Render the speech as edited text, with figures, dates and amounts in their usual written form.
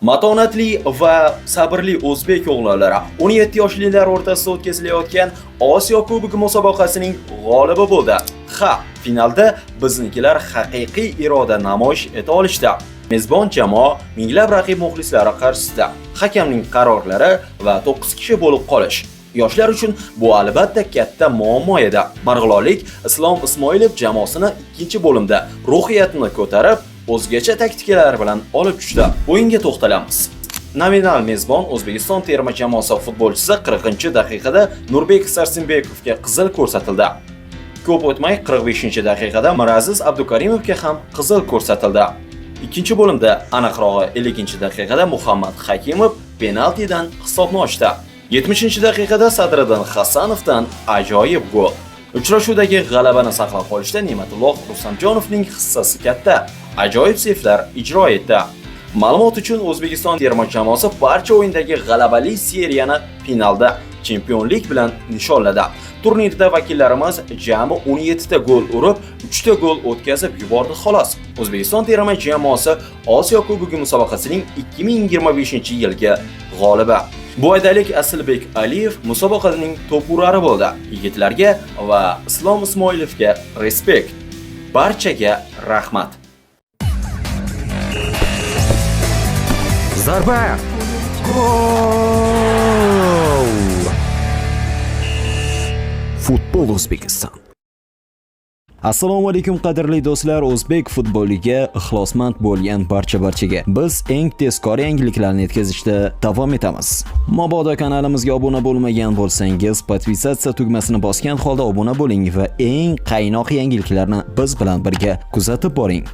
Matonatli va sabrli o'zbek o'g'lonlari 17 yoshlilar o'rtasida o'tkazilayotgan Osiyo Kubogi musobaqasining g'olibi bo'ldi. Finalda biznikilar haqiqiy iroda namoyish eta olishdi. Mezbon jamoa minglab raqib muxlislari qarshisida hakamning qarorlari va 9 kishi bo'lib qolish yoshlar uchun bu albatta katta muammo edi. Marg'ilonlik Islom Ismoilov jamoasini ikkinchi bo'limda ruhiyatini ko'tarib, o'zgacha taktikalar bilan olib tushdi. O'yinga to'xtalamiz. Nominal mezbon O'zbekiston terma jamoasi futbolchisi 40-daqiqada Nurbek Sarsimbekovga qizil ko'rsatildi. Ko'p o'tmay 45-daqiqada Miraziz Abdukarimovga ham qizil ko'rsatildi. Ikkinchi bo'limda aniqrog'i 50-daqiqada Muhammad Hakimov penaltidan hisobni ochdi. 70-daqiqada Sadriddin Hasanovdan ajoyib gol. Uchrashuvdagi g'alabani saqlab qolishda Ne'matulloh Rustamjonovning hissasi katta. Ajoyib seyflar ijro etdi. Ma'lumot uchun O'zbekiston terma jamoasi barcha o'yindagi g'alabali seriyani finalda chempionlik bilan nishonladi. Turnirda vakillarimiz jami 17 ta gol urib, 3 ta gol o'tkazib yubordi xolos. O'zbekiston terma jamoasi Osiyo Kubogi musobaqasining 2025-yilgi g'olibi. Bu aydalik Asilbek Aliyev musobaqaning to'purari bo'ldi. Yigitlarga va Islom Ismoilovga respekt. Barchaga rahmat. Zarba! Gol! Futbol O'zbekiston. Assalomu alaykum qadrli do'stlar, o'zbek futboliga ixlosmand bo'lgan barchaga biz eng tezkor yangiliklarni yetkazishda davom etamiz. Mabodo kanalimizga obuna bo'lmagan bo'lsangiz, podpisatsiya tugmasini bosgan holda obuna bo'ling va eng qaynoq yangiliklarni biz bilan birga kuzatib boring.